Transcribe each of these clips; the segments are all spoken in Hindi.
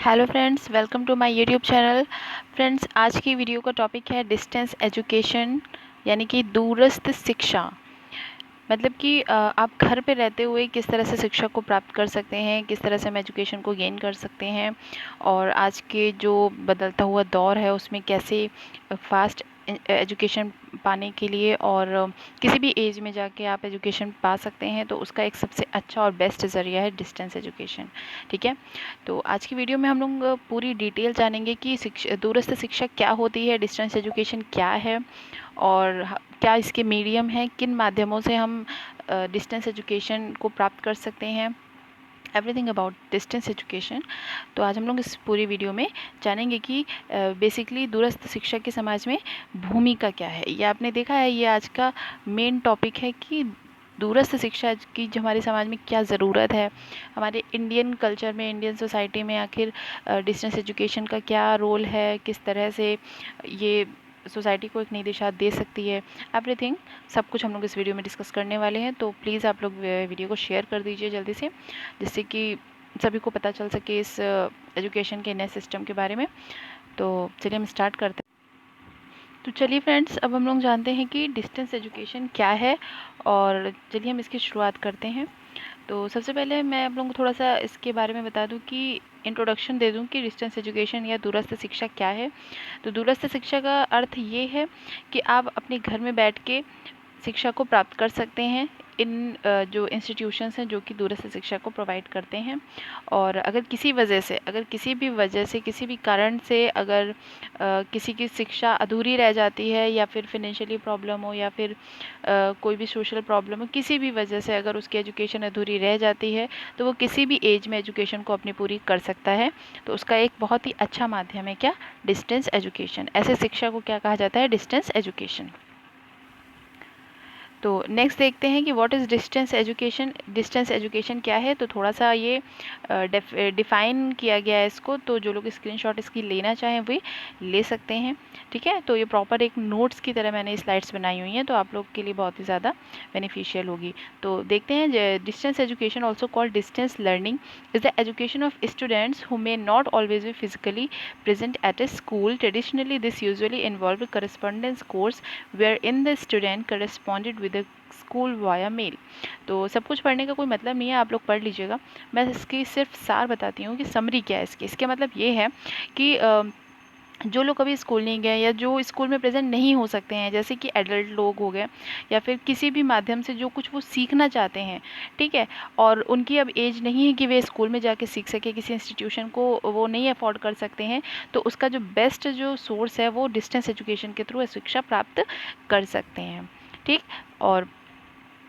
Hello friends, welcome to my YouTube channel. Friends, आज की वीडियो का टॉपिक है डिस्टेंस एजुकेशन, यानी कि दूरस्थ शिक्षा। मतलब कि आप घर पे रहते हुए किस तरह से शिक्षा को प्राप्त कर सकते हैं, किस तरह से हम एजुकेशन को गेन कर सकते हैं, और आज के जो बदलता हुआ दौर है उसमें कैसे फास्ट एजुकेशन पाने के लिए और किसी भी एज में जाके आप एजुकेशन पा सकते हैं, तो उसका एक सबसे अच्छा और बेस्ट ज़रिया है डिस्टेंस एजुकेशन। ठीक है, तो आज की वीडियो में हम लोग पूरी डिटेल जानेंगे कि दूरस्थ शिक्षा क्या होती है, डिस्टेंस एजुकेशन क्या है, और क्या इसके मीडियम हैं, किन माध्यमों से हम डिस्टेंस एजुकेशन को प्राप्त कर सकते हैं, एवरीथिंग अबाउट डिस्टेंस एजुकेशन। तो आज हम लोग इस पूरी वीडियो में जानेंगे कि बेसिकली दूरस्थ शिक्षा के समाज में भूमिका क्या है। ये आपने देखा है, ये आज का मेन टॉपिक है कि दूरस्थ शिक्षा की जो हमारे समाज में क्या ज़रूरत है, हमारे इंडियन कल्चर में, इंडियन सोसाइटी में आखिर डिस्टेंस एजुकेशन का क्या रोल है, किस तरह से ये सोसाइटी को एक नई दिशा दे सकती है। एवरीथिंग, सब कुछ हम लोग इस वीडियो में डिस्कस करने वाले हैं। तो प्लीज़ आप लोग वीडियो को शेयर कर दीजिए जल्दी से, जिससे कि सभी को पता चल सके इस एजुकेशन के नए सिस्टम के बारे में। तो चलिए हम स्टार्ट करते हैं। तो चलिए फ्रेंड्स, अब हम लोग जानते हैं कि डिस्टेंस एजुकेशन क्या है, और चलिए हम इसकी शुरुआत करते हैं। तो सबसे पहले मैं आप लोगों को थोड़ा सा इसके बारे में बता दूं कि इंट्रोडक्शन दे दूं कि डिस्टेंस एजुकेशन या दूरस्थ शिक्षा क्या है। तो दूरस्थ शिक्षा का अर्थ ये है कि आप अपने घर में बैठ के शिक्षा को प्राप्त कर सकते हैं इन जो इंस्टीट्यूशंस हैं जो कि दूरस्थ शिक्षा को प्रोवाइड करते हैं। और अगर किसी वजह से, अगर किसी भी वजह से, किसी भी कारण से अगर किसी की शिक्षा अधूरी रह जाती है, या फिर फिनेंशियली प्रॉब्लम हो, या फिर कोई भी सोशल प्रॉब्लम हो, किसी भी वजह से अगर उसकी एजुकेशन अधूरी रह जाती है, तो वो किसी भी एज में एजुकेशन को अपनी पूरी कर सकता है। तो उसका एक बहुत ही अच्छा माध्यम है क्या, डिस्टेंस एजुकेशन। ऐसे शिक्षा को क्या कहा जाता है, डिस्टेंस एजुकेशन। तो नेक्स्ट देखते हैं कि what is distance education. Distance education क्या है, तो थोड़ा सा ये डिफ़ाइन किया गया है इसको। तो जो लोग स्क्रीनशॉट इसकी लेना चाहें वे ले सकते हैं। ठीक है, तो ये प्रॉपर एक नोट्स की तरह मैंने स्लाइड्स बनाई हुई हैं, तो आप लोग के लिए बहुत ही ज़्यादा बेनिफिशियल होगी। तो देखते हैं, distance education also called distance learning is the education of students who may not always be physically present at a school. Traditionally, this usually involved a correspondence course wherein the student corresponded with the school via mail. तो सब कुछ पढ़ने का कोई मतलब नहीं है, आप लोग पढ़ लीजिएगा। मैं इसकी सिर्फ सार बताती हूँ कि समरी क्या है इसके मतलब ये है कि जो लोग कभी स्कूल नहीं गए, या जो स्कूल में प्रेजेंट नहीं हो सकते हैं, जैसे कि एडल्ट लोग हो गए, या फिर किसी भी माध्यम से जो कुछ वो सीखना चाहते हैं, ठीक है, और उनकी अब एज नहीं है कि वे स्कूल में जाके सीख सके, किसी इंस्टीट्यूशन को वो नहीं अफोर्ड कर सकते हैं, तो उसका जो बेस्ट जो सोर्स है वो डिस्टेंस एजुकेशन के थ्रू शिक्षा प्राप्त कर सकते हैं। ठीक, और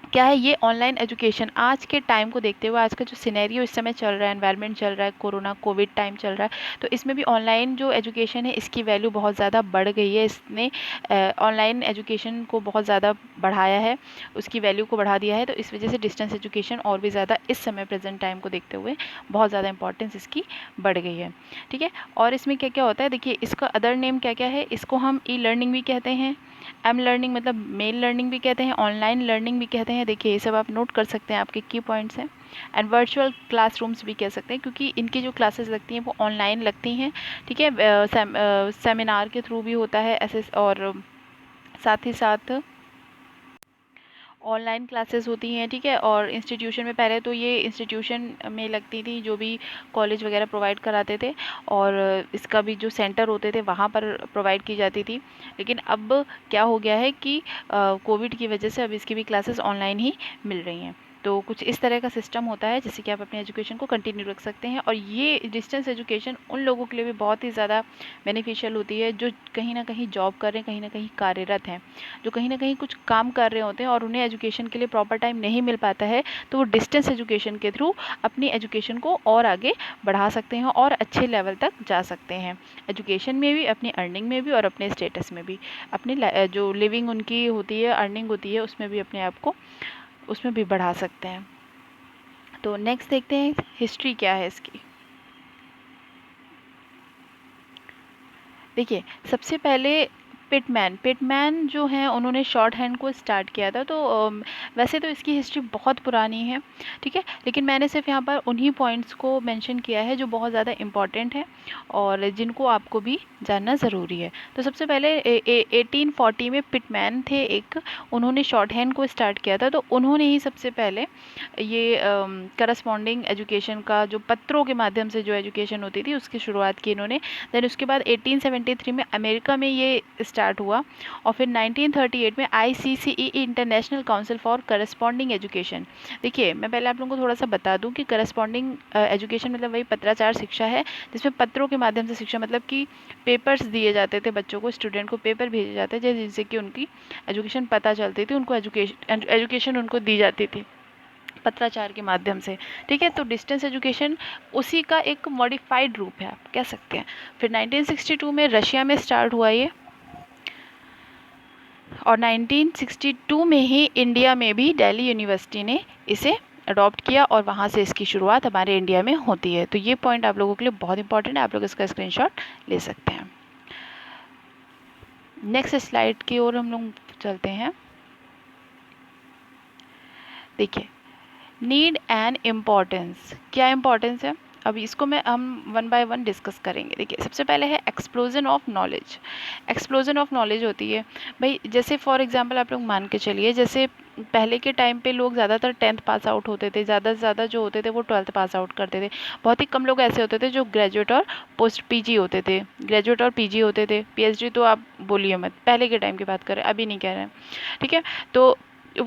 क्या है ये ऑनलाइन एजुकेशन आज के टाइम को देखते हुए, आज का जो सिनेरियो इस समय चल रहा है, एनवायरनमेंट चल रहा है, कोरोना कोविड टाइम चल रहा है, तो इसमें भी ऑनलाइन जो एजुकेशन है इसकी वैल्यू बहुत ज़्यादा बढ़ गई है। इसने ऑनलाइन एजुकेशन को बहुत ज़्यादा बढ़ाया है, उसकी वैल्यू को बढ़ा दिया है। तो इस वजह से डिस्टेंस एजुकेशन और भी ज़्यादा इस समय प्रेजेंट टाइम को देखते हुए बहुत ज़्यादा इंपॉर्टेंस इसकी बढ़ गई है। ठीक है, और इसमें क्या क्या होता है, देखिए इसका अदर नेम क्या क्या है। इसको हम ई लर्निंग भी कहते हैं, एम लर्निंग मतलब मेल लर्निंग भी कहते हैं, ऑनलाइन लर्निंग भी कहते हैं। देखिए ये सब आप नोट कर सकते हैं, आपके की पॉइंट्स हैं। एंड वर्चुअल क्लासरूम्स भी कह सकते हैं, क्योंकि इनकी जो क्लासेस लगती हैं वो ऑनलाइन लगती हैं। ठीक है, सेमिनार के थ्रू भी होता है ऐसे, और साथ ही साथ ऑनलाइन क्लासेस होती हैं। ठीक है, और इंस्टीट्यूशन में पहले तो ये इंस्टीट्यूशन में लगती थी, जो भी कॉलेज वगैरह प्रोवाइड कराते थे, और इसका भी जो सेंटर होते थे वहाँ पर प्रोवाइड की जाती थी। लेकिन अब क्या हो गया है कि कोविड की वजह से अब इसकी भी क्लासेस ऑनलाइन ही मिल रही हैं। तो कुछ इस तरह का सिस्टम होता है जिससे कि आप अपने एजुकेशन को कंटिन्यू रख सकते हैं। और ये डिस्टेंस एजुकेशन उन लोगों के लिए भी बहुत ही ज़्यादा बेनिफिशियल होती है जो कहीं ना कहीं जॉब कर रहे हैं, कहीं ना कहीं कार्यरत हैं, जो कहीं ना कहीं कुछ काम कर रहे होते हैं और उन्हें एजुकेशन के लिए प्रॉपर टाइम नहीं मिल पाता है, तो वो डिस्टेंस एजुकेशन के थ्रू अपनी एजुकेशन को और आगे बढ़ा सकते हैं और अच्छे लेवल तक जा सकते हैं, एजुकेशन में भी, अपनी अर्निंग में भी, और अपने स्टेटस में भी, अपनी जो लिविंग उनकी होती है, अर्निंग होती है, उसमें भी अपने आप को उसमें भी बढ़ा सकते हैं। तो नेक्स्ट देखते हैं हिस्ट्री क्या है इसकी। देखिए सबसे पहले पिटमैन जो हैं उन्होंने शॉर्ट हैंड को स्टार्ट किया था। तो वैसे तो इसकी हिस्ट्री बहुत पुरानी है, ठीक है, लेकिन मैंने सिर्फ यहाँ पर उन्हीं पॉइंट्स को मेंशन किया है जो बहुत ज़्यादा इम्पॉर्टेंट है और जिनको आपको भी जानना ज़रूरी है। तो सबसे पहले 1840 में पिटमैन थे एक, उन्होंने शॉर्ट हैंड को स्टार्ट किया था। तो उन्होंने ही सबसे पहले ये करस्पॉन्डिंग एजुकेशन का, जो पत्रों के माध्यम से जो एजुकेशन होती थी, उसकी शुरुआत की इन्होंने। देन उसके बाद 1873 में अमेरिका में ये स्टार्ट हुआ और फिर 1938 में ICCE international council for corresponding education. देखिए, मैं पहले आप लोगों को थोड़ा सा बता दूं कि करस्पॉन्डिंग एजुकेशन मतलब वही पत्राचार शिक्षा है, जिसमें पत्रों के माध्यम से शिक्षा, मतलब कि पेपर्स दिए जाते थे बच्चों को, स्टूडेंट को पेपर भेजे जाते थे जिससे कि उनकी एजुकेशन पता चलती थी, उनको एजुकेशन उनको दी जाती थी पत्राचार के माध्यम से, ठीक है। तो डिस्टेंस एजुकेशन उसी का एक मॉडिफाइड रूप है, आप कह सकते हैं। फिर 1962 में रशिया में स्टार्ट हुआ ये, और 1962 में ही इंडिया में भी दिल्ली यूनिवर्सिटी ने इसे अडॉप्ट किया और वहाँ से इसकी शुरुआत हमारे इंडिया में होती है। तो ये पॉइंट आप लोगों के लिए बहुत इंपॉर्टेंट है, आप लोग इसका स्क्रीनशॉट ले सकते हैं। नेक्स्ट स्लाइड की ओर हम लोग चलते हैं। देखिए, नीड एंड इम्पॉर्टेंस, क्या इम्पॉर्टेंस है, अभी इसको हम वन बाय वन डिस्कस करेंगे। देखिए, सबसे पहले है explosion of knowledge. Explosion of knowledge होती है भाई, जैसे फॉर एग्जांपल आप लोग मान के चलिए, जैसे पहले के टाइम पे लोग ज़्यादातर 10th पास आउट होते थे, ज़्यादा से ज़्यादा जो होते थे वो 12th पास आउट करते थे। बहुत ही कम लोग ऐसे होते थे जो ग्रेजुएट और पोस्ट पीजी होते थे, ग्रेजुएट और पीजी होते थे, पीएचडी तो आप बोलिए मत, पहले के टाइम की बात करें, अभी नहीं कह रहे हैं, ठीक है। तो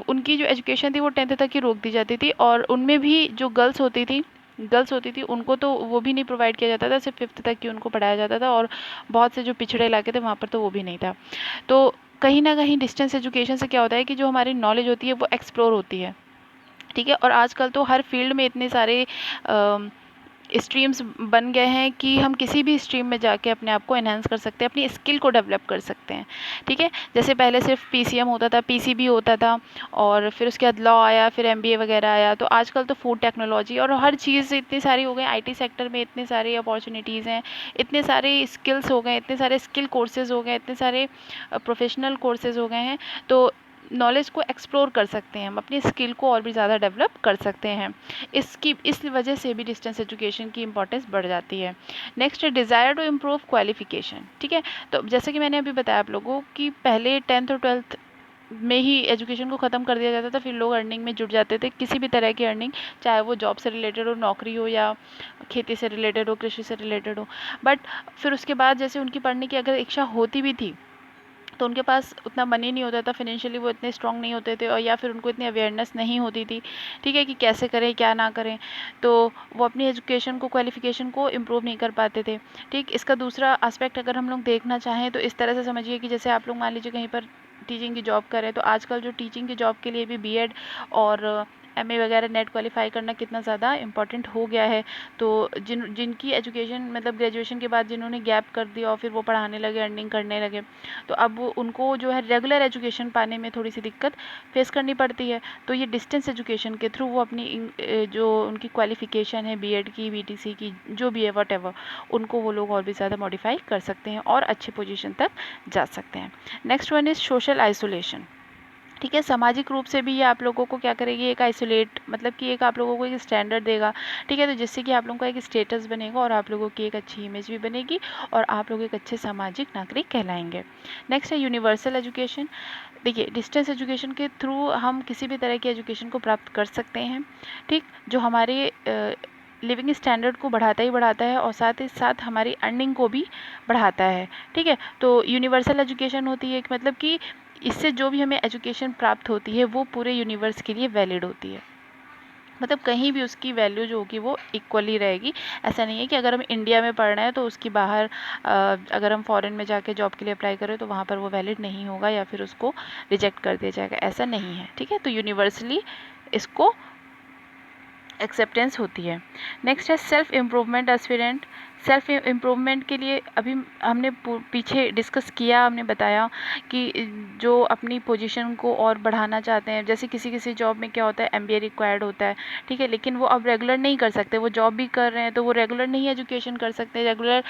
उनकी जो एजुकेशन थी वो 10th तक ही रोक दी जाती थी, और उनमें भी जो गर्ल्स होती थी उनको तो वो भी नहीं प्रोवाइड किया जाता था, सिर्फ 5th तक ही उनको पढ़ाया जाता था, और बहुत से जो पिछड़े इलाके थे वहाँ पर तो वो भी नहीं था। तो कहीं ना कहीं डिस्टेंस एजुकेशन से क्या होता है कि जो हमारी नॉलेज होती है वो एक्सप्लोर होती है, ठीक है। और आजकल तो हर फील्ड में इतने सारे स्ट्रीम्स बन गए हैं कि हम किसी भी स्ट्रीम में जाके अपने आप को एनहांस कर सकते हैं, अपनी स्किल को डेवलप कर सकते हैं, ठीक है। जैसे पहले सिर्फ पीसीएम होता था, पीसीबी होता था, और फिर उसके बाद लॉ आया, फिर एमबीए वगैरह आया। तो आजकल तो फूड टेक्नोलॉजी और हर चीज़ इतनी सारी हो गई, आईटी सेक्टर में इतने सारे अपॉर्चुनिटीज़ हैं, इतने सारे स्किल्स हो गए, इतने सारे स्किल कोर्सेज हो गए, इतने सारे प्रोफेशनल कोर्सेज हो गए हैं। तो नॉलेज को एक्सप्लोर कर सकते हैं हम, अपनी स्किल को और भी ज़्यादा डेवलप कर सकते हैं। इस वजह से भी डिस्टेंस एजुकेशन की इंपॉर्टेंस बढ़ जाती है। नेक्स्ट है डिज़ायर टू इम्प्रूव क्वालिफिकेशन, ठीक है। तो जैसे कि मैंने अभी बताया आप लोगों कि पहले 10th और 12th में ही एजुकेशन को ख़त्म कर दिया जाता था, फिर लोग अर्निंग में जुट जाते थे, किसी भी तरह की अर्निंग, चाहे वो जॉब से रिलेटेड हो, नौकरी हो, या खेती से रिलेटेड हो, कृषि से रिलेटेड हो। बट फिर उसके बाद जैसे उनकी पढ़ने की अगर इच्छा होती भी थी तो उनके पास उतना मनी नहीं होता था, फाइनेंशियली वो इतने स्ट्रांग नहीं होते थे, और या फिर उनको इतनी अवेयरनेस नहीं होती थी, ठीक है, कि कैसे करें क्या ना करें। तो वो अपनी एजुकेशन को, क्वालिफिकेशन को इम्प्रूव नहीं कर पाते थे, ठीक। इसका दूसरा एस्पेक्ट अगर हम लोग देखना चाहें तो इस तरह से समझिए कि जैसे आप लोग मान लीजिए कहीं पर टीचिंग की जॉब करें, तो आजकल जो टीचिंग की जॉब के लिए भी बीएड और एमए वगैरह नेट क्वालिफाई करना कितना ज़्यादा इंपॉर्टेंट हो गया है। तो जिनकी एजुकेशन मतलब ग्रेजुएशन के बाद जिन्होंने गैप कर दिया और फिर वो पढ़ाने लगे, अर्निंग करने लगे, तो अब उनको जो है रेगुलर एजुकेशन पाने में थोड़ी सी दिक्कत फेस करनी पड़ती है। तो ये डिस्टेंस एजुकेशन के थ्रू वो अपनी जो उनकी क्वालिफिकेशन है बीएड की, बीटीसी की, जो भी है व्हाटएवर, उनको वो लोग और भी ज़्यादा मॉडिफाई कर सकते हैं और अच्छे पोजीशन तक जा सकते हैं। Next one is social isolation, ठीक है। सामाजिक रूप से भी ये आप लोगों को क्या करेगी, एक आइसोलेट, मतलब कि एक आप लोगों को एक स्टैंडर्ड देगा, ठीक है। तो जिससे कि आप लोगों का एक स्टेटस बनेगा और आप लोगों की एक अच्छी इमेज भी बनेगी और आप लोग एक अच्छे सामाजिक नागरिक कहलाएंगे। नेक्स्ट है यूनिवर्सल एजुकेशन। देखिए, डिस्टेंस एजुकेशन के थ्रू हम किसी भी तरह की एजुकेशन को प्राप्त कर सकते हैं, ठीक, जो हमारे लिविंग स्टैंडर्ड को बढ़ाता ही बढ़ाता है और साथ ही साथ हमारी अर्निंग को भी बढ़ाता है, ठीक है। तो यूनिवर्सल एजुकेशन होती है मतलब कि इससे जो भी हमें एजुकेशन प्राप्त होती है वो पूरे यूनिवर्स के लिए वैलिड होती है, मतलब कहीं भी उसकी वैल्यू जो होगी वो इक्वली रहेगी। ऐसा नहीं है कि अगर हम इंडिया में पढ़ रहे हैं तो उसकी बाहर अगर हम फॉरेन में जाके जॉब के लिए अप्लाई करें तो वहाँ पर वो वैलिड नहीं होगा या फिर उसको रिजेक्ट कर दिया जाएगा, ऐसा नहीं है, ठीक है। तो यूनिवर्सली इसको एक्सेप्टेंस होती है। नेक्स्ट है self improvement aspirant. Self improvement के लिए अभी हमने पीछे डिस्कस किया, हमने बताया कि जो अपनी पोजीशन को और बढ़ाना चाहते हैं, जैसे किसी किसी जॉब में क्या होता है, MBA रिक्वायर्ड होता है, ठीक है, लेकिन वो अब रेगुलर नहीं कर सकते, वो जॉब भी कर रहे हैं तो वो रेगुलर नहीं एजुकेशन कर सकते, रेगुलर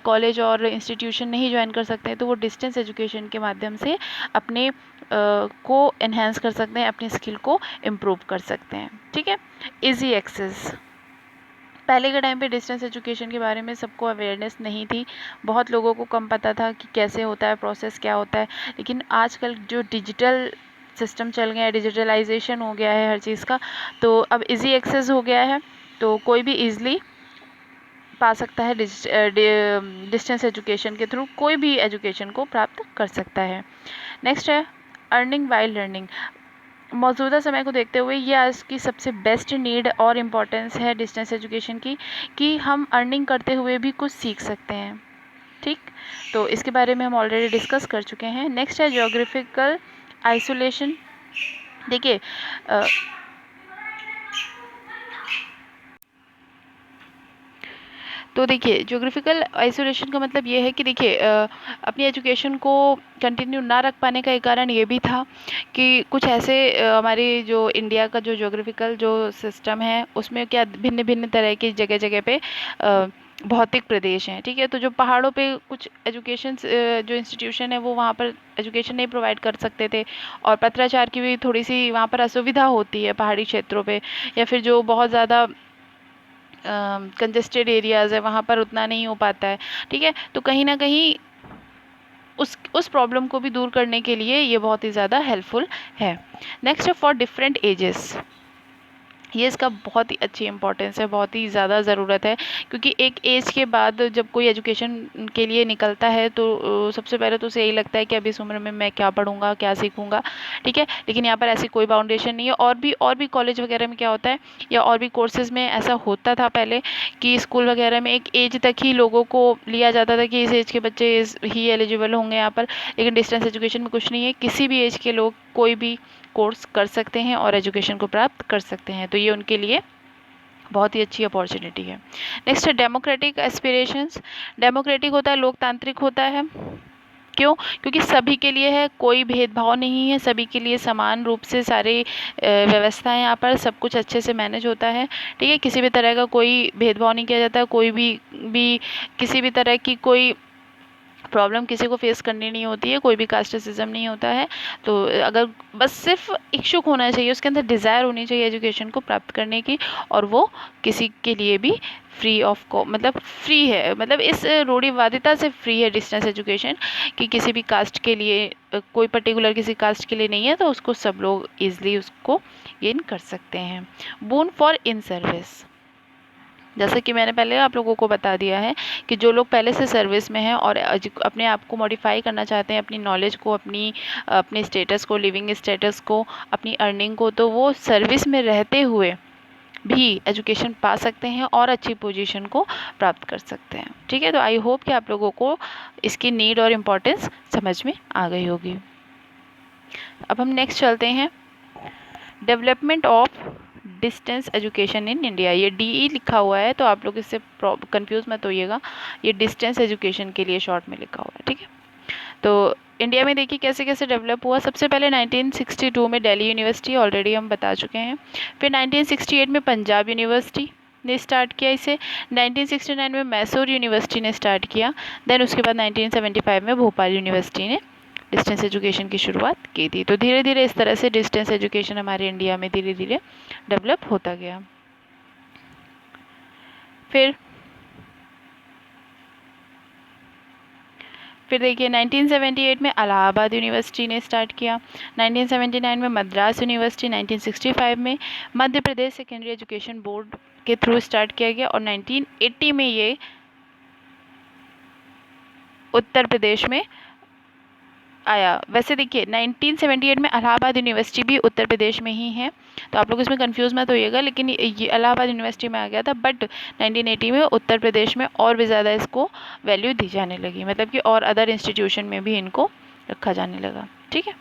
कॉलेज और इंस्टीट्यूशन नहीं ज्वाइन कर सकते हैं, तो वो डिस्टेंस एजुकेशन के माध्यम से अपने को एनहेंस कर सकते हैं, अपनी स्किल को इम्प्रूव कर सकते हैं, ठीक है। इजी एक्सेस, पहले के टाइम पे डिस्टेंस एजुकेशन के बारे में सबको अवेयरनेस नहीं थी, बहुत लोगों को कम पता था कि कैसे होता है, प्रोसेस क्या होता है, लेकिन आजकल जो डिजिटल सिस्टम चल गया है, डिजिटलाइजेशन हो गया है हर चीज़ का, तो अब इजी एक्सेस हो गया है, तो कोई भी ईज़िली पा सकता है, डिस्टेंस एजुकेशन के थ्रू कोई भी एजुकेशन को प्राप्त कर सकता है। नेक्स्ट है अर्निंग वाइल लर्निंग। मौजूदा समय को देखते हुए ये आज की सबसे बेस्ट नीड और इम्पोर्टेंस है डिस्टेंस एजुकेशन की, कि हम अर्निंग करते हुए भी कुछ सीख सकते हैं, ठीक। तो इसके बारे में हम ऑलरेडी डिस्कस कर चुके हैं। नेक्स्ट है ज्योग्राफिकल आइसोलेशन। देखिए तो देखिए ज्योग्राफिकल आइसोलेशन का मतलब ये है कि देखिए अपनी एजुकेशन को कंटिन्यू ना रख पाने का एक कारण ये भी था कि कुछ ऐसे हमारी जो इंडिया का जो ज्योग्राफिकल जो सिस्टम है उसमें क्या भिन्न भिन्न तरह की जगह जगह पे भौतिक प्रदेश हैं, ठीक है, तो जो पहाड़ों पे कुछ एजुकेशन जो इंस्टीट्यूशन है वो वहाँ पर एजुकेशन नहीं प्रोवाइड कर सकते थे, और पत्राचार की भी थोड़ी सी वहाँ पर असुविधा होती है पहाड़ी क्षेत्रों पे, या फिर जो बहुत ज़्यादा कंजेस्टेड एरियाज़ है वहाँ पर उतना नहीं हो पाता है, ठीक है, तो कहीं ना कहीं उस प्रॉब्लम को भी दूर करने के लिए ये बहुत ही ज़्यादा हेल्पफुल है। नेक्स्ट है फॉर डिफरेंट एजेस, ये इसका बहुत ही अच्छी इंपॉर्टेंस है, बहुत ही ज़्यादा ज़रूरत है, क्योंकि एक एज के बाद जब कोई एजुकेशन के लिए निकलता है तो सबसे पहले तो उसे यही लगता है कि अभी इस उम्र में मैं क्या पढ़ूंगा, क्या सीखूंगा, ठीक है, लेकिन यहाँ पर ऐसी कोई बाउंडेशन नहीं है। और भी कॉलेज वगैरह में क्या होता है, या और भी कोर्सेज़ में ऐसा होता था पहले कि स्कूल वगैरह में एक एज तक ही लोगों को लिया जाता था कि इस एज के बच्चे ही एलिजिबल होंगे यहाँ पर, लेकिन डिस्टेंस एजुकेशन में कुछ नहीं है, किसी भी एज के लोग कोई भी कोर्स कर सकते हैं और एजुकेशन को प्राप्त कर सकते हैं, तो ये उनके लिए बहुत ही अच्छी अपॉर्चुनिटी है। नेक्स्ट है डेमोक्रेटिक एस्पिरेशंस। डेमोक्रेटिक होता है, लोकतांत्रिक होता है, क्यों? क्योंकि सभी के लिए है, कोई भेदभाव नहीं है, सभी के लिए समान रूप से सारे व्यवस्थाएं यहाँ पर सब कुछ अच्छे से मैनेज होता है, ठीक है, किसी भी तरह का कोई भेदभाव नहीं किया जाता, कोई भी किसी भी तरह की कोई प्रॉब्लम किसी को फेस करनी नहीं होती है, कोई भी कास्टिज्म नहीं होता है, तो अगर बस सिर्फ इच्छुक होना चाहिए, उसके अंदर डिज़ायर होनी चाहिए एजुकेशन को प्राप्त करने की, और वो किसी के लिए भी फ्री ऑफ मतलब फ्री है, मतलब इस रूढ़िवादिता से फ्री है डिस्टेंस एजुकेशन, कि किसी भी कास्ट के लिए कोई पर्टिकुलर किसी कास्ट के लिए नहीं है, तो उसको सब लोग ईजिली उसको गेन कर सकते हैं। बून फॉर इन सर्विस, जैसे कि मैंने पहले आप लोगों को बता दिया है कि जो लोग पहले से सर्विस में हैं और अपने आप को मॉडिफाई करना चाहते हैं, अपनी नॉलेज को, अपने स्टेटस को, लिविंग स्टेटस को, अपनी अर्निंग को, तो वो सर्विस में रहते हुए भी एजुकेशन पा सकते हैं और अच्छी पोजीशन को प्राप्त कर सकते हैं, ठीक है। तो आई होप कि आप लोगों को इसकी नीड और इम्पोर्टेंस समझ में आ गई होगी। अब हम नेक्स्ट चलते हैं, development of distance education in India. ये DE लिखा हुआ है, तो आप लोग इससे कंफ्यूज मत होइएगा, ये डिस्टेंस एजुकेशन के लिए शॉर्ट में लिखा हुआ है, ठीक है। तो इंडिया में देखिए कैसे कैसे डेवलप हुआ। सबसे पहले 1962 में दिल्ली यूनिवर्सिटी, ऑलरेडी हम बता चुके हैं। फिर 1968 में पंजाब यूनिवर्सिटी ने स्टार्ट किया इसे। 1969 में मैसूर यूनिवर्सिटी ने स्टार्ट किया। देन उसके बाद 1975 में भोपाल यूनिवर्सिटी ने डिस्टेंस एजुकेशन की शुरुआत की थी। तो धीरे धीरे इस तरह से डिस्टेंस एजुकेशन हमारे इंडिया में धीरे धीरे डेवलप होता गया। फिर देखिए 1978 में इलाहाबाद यूनिवर्सिटी ने स्टार्ट किया। 1979 में मद्रास यूनिवर्सिटी, 1965 में Madhya Pradesh secondary education board के थ्रू स्टार्ट किया गया, और 1980 में ये उत्तर प्रदेश में आया। वैसे देखिए 1978 में इलाहाबाद यूनिवर्सिटी भी उत्तर प्रदेश में ही है, तो आप लोग इसमें कंफ्यूज मत होइएगा, लेकिन ये इलाहाबाद यूनिवर्सिटी में आ गया था, बट 1980 में उत्तर प्रदेश में और भी ज़्यादा इसको वैल्यू दी जाने लगी, मतलब कि और अदर इंस्टीट्यूशन में भी इनको रखा जाने लगा, ठीक है।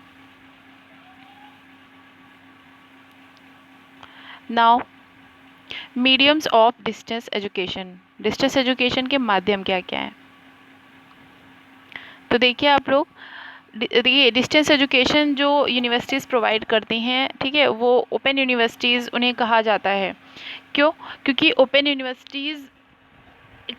Now mediums of distance education, distance education के माध्यम क्या क्या हैं? तो देखिए आप लोग, देखिए डिस्टेंस एजुकेशन जो यूनिवर्सिटीज़ प्रोवाइड करती हैं, ठीक है, वो ओपन यूनिवर्सिटीज़ उन्हें कहा जाता है। क्यों? क्योंकि ओपन यूनिवर्सिटीज़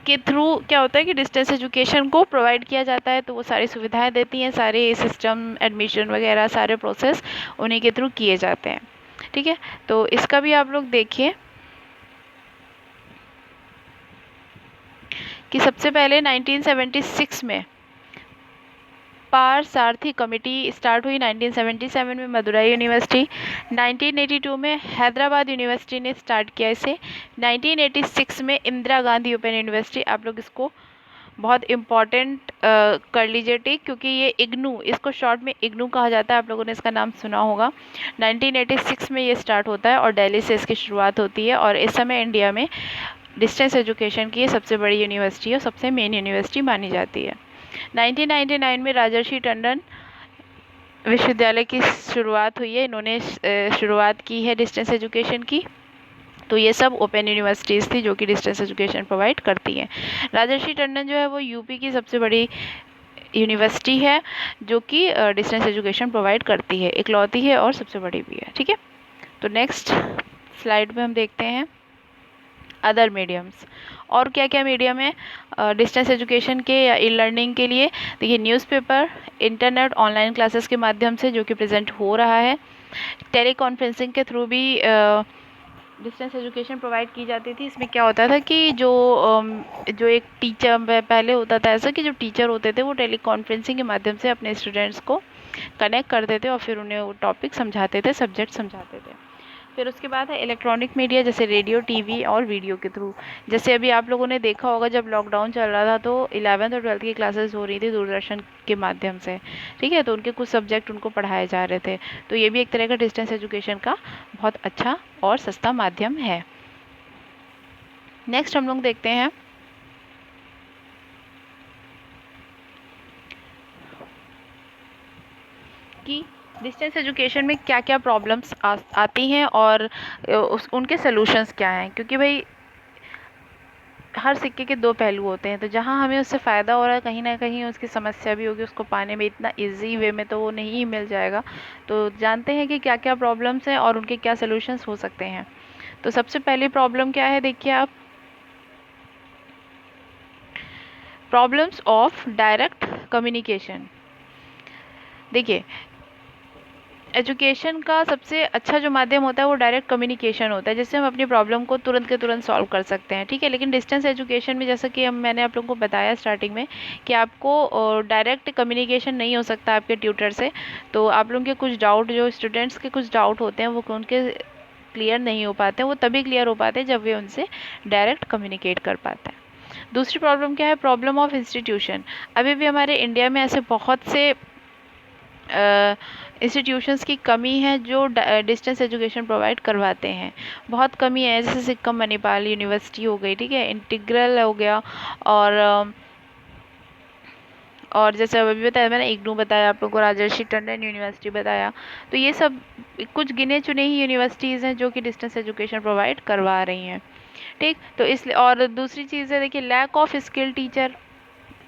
के थ्रू क्या होता है कि डिस्टेंस एजुकेशन को प्रोवाइड किया जाता है, तो वो सारी सुविधाएं देती हैं, सारे सिस्टम एडमिशन वगैरह सारे प्रोसेस उन्हीं के थ्रू किए जाते हैं, ठीक है। तो इसका भी आप लोग देखिए कि सबसे पहले 1976 में पार सारथी कमेटी स्टार्ट हुई, 1977 में मदुराई यूनिवर्सिटी, 1982 में हैदराबाद यूनिवर्सिटी ने स्टार्ट किया इसे, 1986 में इंदिरा गांधी ओपन यूनिवर्सिटी। आप लोग इसको बहुत इम्पॉर्टेंट कर लीजिए टिक, क्योंकि ये इग्नू, इसको शॉर्ट में इग्नू कहा जाता है, आप लोगों ने इसका नाम सुना होगा। 1986 में ये स्टार्ट होता है और दिल्ली से इसकी शुरुआत होती है, और इस समय इंडिया में डिस्टेंस एजुकेशन की ये सबसे बड़ी यूनिवर्सिटी और सबसे मेन यूनिवर्सिटी मानी जाती है। 1999 में राजर्षि टंडन विश्वविद्यालय की शुरुआत हुई है, इन्होंने शुरुआत की है डिस्टेंस एजुकेशन की। तो ये सब ओपन यूनिवर्सिटीज़ थी जो कि डिस्टेंस एजुकेशन प्रोवाइड करती हैं। राजर्षि टंडन जो है वो यूपी की सबसे बड़ी यूनिवर्सिटी है जो कि डिस्टेंस एजुकेशन प्रोवाइड करती है, इकलौती है और सबसे बड़ी भी है, ठीक है। तो नेक्स्ट स्लाइड में हम देखते हैं अदर मीडियम्स, और क्या क्या मीडियम है डिस्टेंस एजुकेशन के या ई लर्निंग के लिए। देखिए न्यूज़पेपर, इंटरनेट, ऑनलाइन क्लासेस के माध्यम से जो कि प्रेजेंट हो रहा है, टेली कॉन्फ्रेंसिंग के थ्रू भी डिस्टेंस एजुकेशन प्रोवाइड की जाती थी। इसमें क्या होता था कि जो एक टीचर पहले होता था ऐसा कि जो टीचर होते थे वो टेली कॉन्फ्रेंसिंग के माध्यम से अपने स्टूडेंट्स को कनेक्ट करते थे और फिर उन्हें वो टॉपिक समझाते थे, सब्जेक्ट समझाते थे। फिर उसके बाद है इलेक्ट्रॉनिक मीडिया, जैसे रेडियो, टीवी और वीडियो के थ्रू। जैसे अभी आप लोगों ने देखा होगा जब लॉकडाउन चल रहा था तो 11th और 12th की क्लासेस हो रही थी दूरदर्शन के माध्यम से, ठीक है, तो उनके कुछ सब्जेक्ट उनको पढ़ाए जा रहे थे। तो ये भी एक तरह का डिस्टेंस एजुकेशन का बहुत अच्छा और सस्ता माध्यम है। नेक्स्ट हम लोग देखते हैं कि डिस्टेंस एजुकेशन में क्या क्या प्रॉब्लम्स आती हैं और उनके सॉल्यूशंस क्या हैं, क्योंकि भाई हर सिक्के के दो पहलू होते हैं। तो जहाँ हमें उससे फ़ायदा हो रहा है कहीं ना कहीं उसकी समस्या भी होगी, उसको पाने में इतना इजी वे में तो वो नहीं मिल जाएगा। तो जानते हैं कि क्या क्या प्रॉब्लम्स हैं और उनके क्या सॉल्यूशंस हो सकते हैं। तो सबसे पहली प्रॉब्लम क्या है, देखिए आप, प्रॉब्लम्स ऑफ डायरेक्ट कम्युनिकेशन। देखिए एजुकेशन का सबसे अच्छा जो माध्यम होता है वो डायरेक्ट कम्युनिकेशन होता है, जिससे हम अपनी प्रॉब्लम को तुरंत के तुरंत सॉल्व कर सकते हैं, ठीक है। लेकिन डिस्टेंस एजुकेशन में जैसा कि मैंने आप लोगों को बताया स्टार्टिंग में कि आपको डायरेक्ट कम्युनिकेशन नहीं हो सकता आपके ट्यूटर से। तो आप लोगों के कुछ डाउट, जो स्टूडेंट्स के कुछ डाउट होते हैं वो उनके क्लियर नहीं हो पाते हैं, वो तभी क्लियर हो पाते हैं जब वे उनसे डायरेक्ट कम्युनिकेट कर पाते हैं। दूसरी प्रॉब्लम क्या है, प्रॉब्लम ऑफ इंस्टीट्यूशन। अभी भी हमारे इंडिया में ऐसे बहुत से इंस्टीट्यूशंस की कमी है जो डिस्टेंस एजुकेशन प्रोवाइड करवाते हैं, बहुत कमी है। जैसे सिक्किम मणिपाल यूनिवर्सिटी हो गई, ठीक है, इंटीग्रल हो गया, और जैसे अभी बताया मैंने इग्नू बताया आप लोगों को, राजर्षि टंडन यूनिवर्सिटी बताया। तो ये सब कुछ गिने चुने ही यूनिवर्सिटीज़ हैं जो कि डिस्टेंस एजुकेशन प्रोवाइड करवा रही हैं, ठीक। तो इसलिए, और दूसरी चीज़ है देखिए लैक ऑफ स्किल टीचर।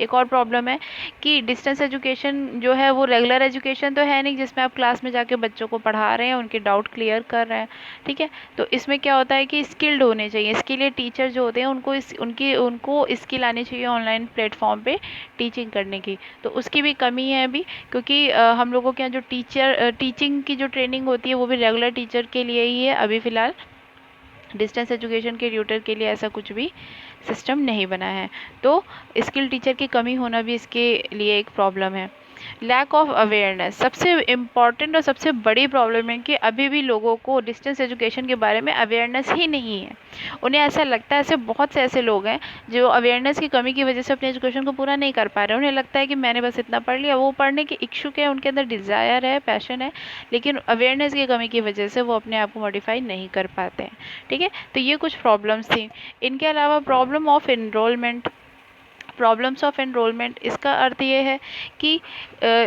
एक और प्रॉब्लम है कि डिस्टेंस एजुकेशन जो है वो रेगुलर एजुकेशन तो है नहीं जिसमें आप क्लास में जाके बच्चों को पढ़ा रहे हैं, उनके डाउट क्लियर कर रहे हैं, ठीक है। तो इसमें क्या होता है कि स्किल्ड होने चाहिए, इसके लिए टीचर जो होते हैं उनको स्किल आनी चाहिए ऑनलाइन प्लेटफॉर्म पे टीचिंग करने की। तो उसकी भी कमी है अभी, क्योंकि हम लोगों के यहाँ जो टीचिंग की जो ट्रेनिंग होती है वो भी रेगुलर टीचर के लिए ही है अभी फ़िलहाल। डिस्टेंस एजुकेशन के ट्यूटर के लिए ऐसा कुछ भी सिस्टम नहीं बना है। तो स्किल टीचर की कमी होना भी इसके लिए एक प्रॉब्लम है। लैक ऑफ अवेयरनेस सबसे इम्पॉर्टेंट और सबसे बड़ी प्रॉब्लम है कि अभी भी लोगों को डिस्टेंस एजुकेशन के बारे में अवेयरनेस ही नहीं है। उन्हें ऐसा लगता है, ऐसे बहुत से ऐसे लोग हैं जो अवेयरनेस की कमी की वजह से अपने एजुकेशन को पूरा नहीं कर पा रहे। उन्हें लगता है कि मैंने बस इतना पढ़ लिया, वो पढ़ने के इच्छुक है, उनके अंदर डिज़ायर है, पैशन है, लेकिन अवेयरनेस की कमी की वजह से वो अपने आप को मॉडिफाई नहीं कर पाते हैं, ठीक है। तो ये कुछ प्रॉब्लम्स थी। इनके अलावा problem of enrolment, problems of enrolment, इसका अर्थ ये है कि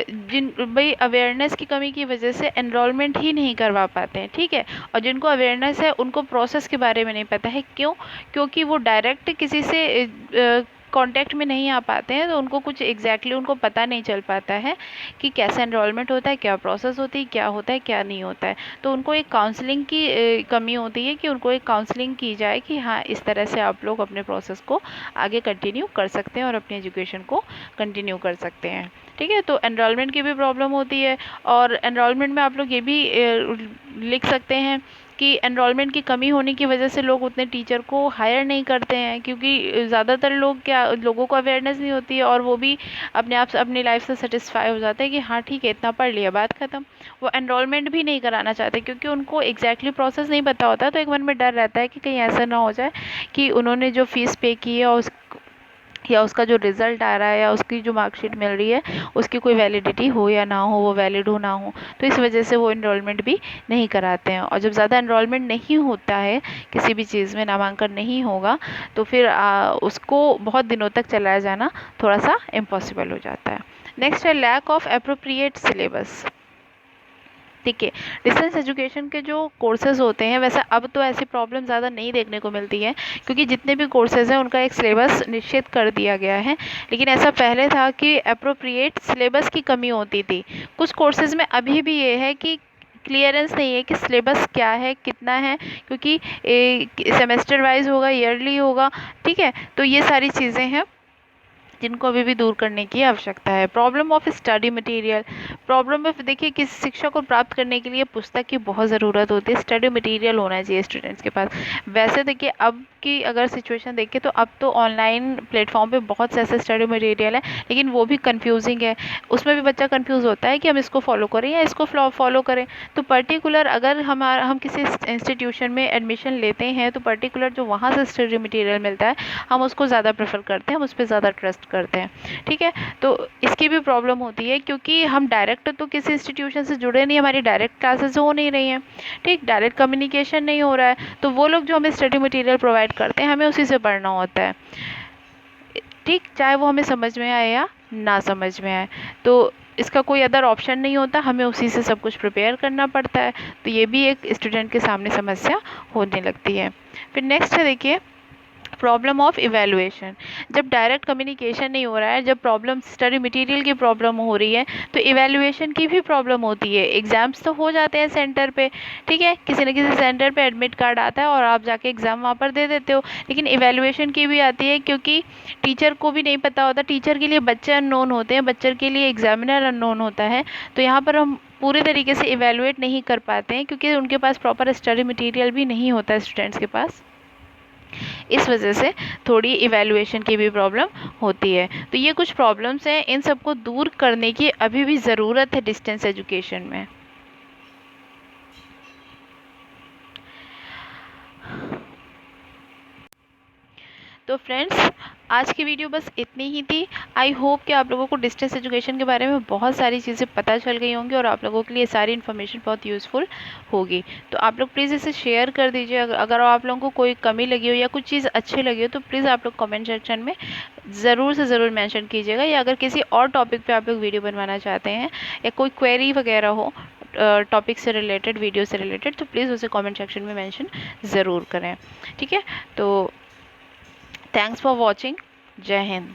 जिन भाई अवेयरनेस की कमी की वजह से एनरोलमेंट ही नहीं करवा पाते हैं, ठीक है। और जिनको अवेयरनेस है उनको प्रोसेस के बारे में नहीं पता है। क्यों? क्योंकि वो डायरेक्ट किसी से कांटेक्ट में नहीं आ पाते हैं, तो उनको कुछ एग्जैक्टली उनको पता नहीं चल पाता है कि कैसा एनरोलमेंट होता है, क्या प्रोसेस होती है, क्या होता है, क्या नहीं होता है। तो उनको एक काउंसलिंग की कमी होती है कि उनको एक काउंसलिंग की जाए कि हाँ, इस तरह से आप लोग अपने प्रोसेस को आगे कंटिन्यू कर सकते हैं और अपनी एजुकेशन को कंटिन्यू कर सकते हैं, ठीक है। तो एनरोलमेंट की भी प्रॉब्लम होती है, और एनरोलमेंट में आप लोग ये भी लिख सकते हैं कि एनरोलमेंट की कमी होने की वजह से लोग उतने टीचर को हायर नहीं करते हैं, क्योंकि ज़्यादातर लोगों को अवेयरनेस नहीं होती है, और वो भी अपने आप से अपनी लाइफ से सेटिस्फाई हो जाते हैं कि हाँ ठीक है, इतना पढ़ लिया, बात ख़त्म। वो एनरोलमेंट भी नहीं कराना चाहते क्योंकि उनको एग्जैक्टली प्रोसेस नहीं पता होता, तो एक मन में डर रहता है कि कहीं ऐसा ना हो जाए कि उन्होंने जो फ़ीस पे की है या उसका जो रिज़ल्ट आ रहा है या उसकी जो मार्कशीट मिल रही है उसकी कोई वैलिडिटी हो या ना हो, वो वैलिड हो ना हो, तो इस वजह से वो इनरोलमेंट भी नहीं कराते हैं। और जब ज़्यादा इनरोलमेंट नहीं होता है, किसी भी चीज़ में नामांकन नहीं होगा, तो फिर उसको बहुत दिनों तक चलाया जाना थोड़ा सा इम्पॉसिबल हो जाता है। नेक्स्ट है लैक ऑफ एप्रोप्रिएट सिलेबस, ठीक है। डिस्टेंस एजुकेशन के जो कोर्सेज होते हैं, वैसे अब तो ऐसी प्रॉब्लम ज़्यादा नहीं देखने को मिलती है, क्योंकि जितने भी कोर्सेज हैं उनका एक सिलेबस निश्चित कर दिया गया है। लेकिन ऐसा पहले था कि अप्रोप्रिएट सिलेबस की कमी होती थी। कुछ कोर्सेज में अभी भी ये है कि क्लियरेंस नहीं है कि सिलेबस क्या है, कितना है, क्योंकि सेमेस्टर वाइज होगा, ईयरली होगा, ठीक है। तो ये सारी चीज़ें हैं जिनको अभी भी दूर करने की आवश्यकता है। Problem of study material, problem of, देखिए, किसी शिक्षा को प्राप्त करने के लिए पुस्तक की बहुत ज़रूरत होती है, स्टडी मटेरियल होना चाहिए स्टूडेंट्स के पास। वैसे देखिए, अब की अगर सिचुएशन देखें तो अब तो ऑनलाइन प्लेटफॉर्म पे बहुत से ऐसे स्टडी मटेरियल है, लेकिन वो भी कंफ्यूजिंग है। उसमें भी बच्चा कंफ्यूज होता है कि हम इसको फॉलो करें या इसको फॉलो करें। तो पर्टिकुलर अगर हम किसी इंस्टीट्यूशन में एडमिशन लेते हैं, तो पर्टिकुलर जो वहाँ से स्टडी मटेरियल मिलता है, हम उसको ज़्यादा प्रेफर करते हैं, हम उस पर ज़्यादा ट्रस्ट करते हैं, ठीक है। तो इसकी भी प्रॉब्लम होती है, क्योंकि हम डायरेक्ट तो किसी इंस्टीट्यूशन से जुड़े नहीं, हमारी डायरेक्ट क्लासेस हो नहीं रही हैं, ठीक, डायरेक्ट कम्युनिकेशन नहीं हो रहा है, तो वो लोग जो हमें स्टडी मटेरियल प्रोवाइड करते हैं, हमें उसी से पढ़ना होता है, ठीक, चाहे वो हमें समझ में आए या ना समझ में आए। तो इसका कोई अदर ऑप्शन नहीं होता, हमें उसी से सब कुछ प्रिपेयर करना पड़ता है। तो ये भी एक स्टूडेंट के सामने समस्या होने लगती है। फिर नेक्स्ट है, देखिए, प्रॉब्लम ऑफ इवैल्यूएशन। जब डायरेक्ट कम्युनिकेशन नहीं हो रहा है, जब प्रॉब्लम स्टडी मटेरियल की प्रॉब्लम हो रही है, तो इवैल्यूएशन की भी प्रॉब्लम होती है। एग्ज़ाम्स तो हो जाते हैं सेंटर पे, ठीक है, किसी न किसी सेंटर पे एडमिट कार्ड आता है और आप जाके एग्ज़ाम वहाँ पर दे देते हो, लेकिन इवैल्यूएशन की भी आती है, क्योंकि टीचर को भी नहीं पता होता, टीचर के लिए बच्चे अननोन होते हैं, बच्चर के लिए एग्जामिनर अननोन होता है। तो यहाँ पर हम पूरे तरीके से इवैल्यूएट नहीं कर पाते हैं, क्योंकि उनके पास प्रॉपर स्टडी मटेरियल भी नहीं होता है स्टूडेंट्स के पास। इस वजह से थोड़ी इवैल्यूएशन की भी प्रॉब्लम होती है। तो ये कुछ प्रॉब्लम्स हैं, इन सबको दूर करने की अभी भी ज़रूरत है डिस्टेंस एजुकेशन में। तो फ्रेंड्स, आज की वीडियो बस इतनी ही थी। आई होप कि आप लोगों को डिस्टेंस एजुकेशन के बारे में बहुत सारी चीज़ें पता चल गई होंगी और आप लोगों के लिए सारी इन्फॉर्मेशन बहुत यूज़फुल होगी। तो आप लोग प्लीज़ इसे शेयर कर दीजिए। अगर आप लोगों को कोई कमी लगी हो या कुछ चीज़ अच्छी लगी हो, तो प्लीज़ आप लोग कमेंट सेक्शन में ज़रूर से ज़रूर मेंशन कीजिएगा। या अगर किसी और टॉपिक पे आप लोग वीडियो बनवाना चाहते हैं या कोई क्वेरी वगैरह हो टॉपिक से रिलेटेड, वीडियो से रिलेटेड, तो प्लीज़ उसे कमेंट सेक्शन में मेंशन ज़रूर करें, ठीक है। तो थैंक्स फॉर वॉचिंग। जय हिंद।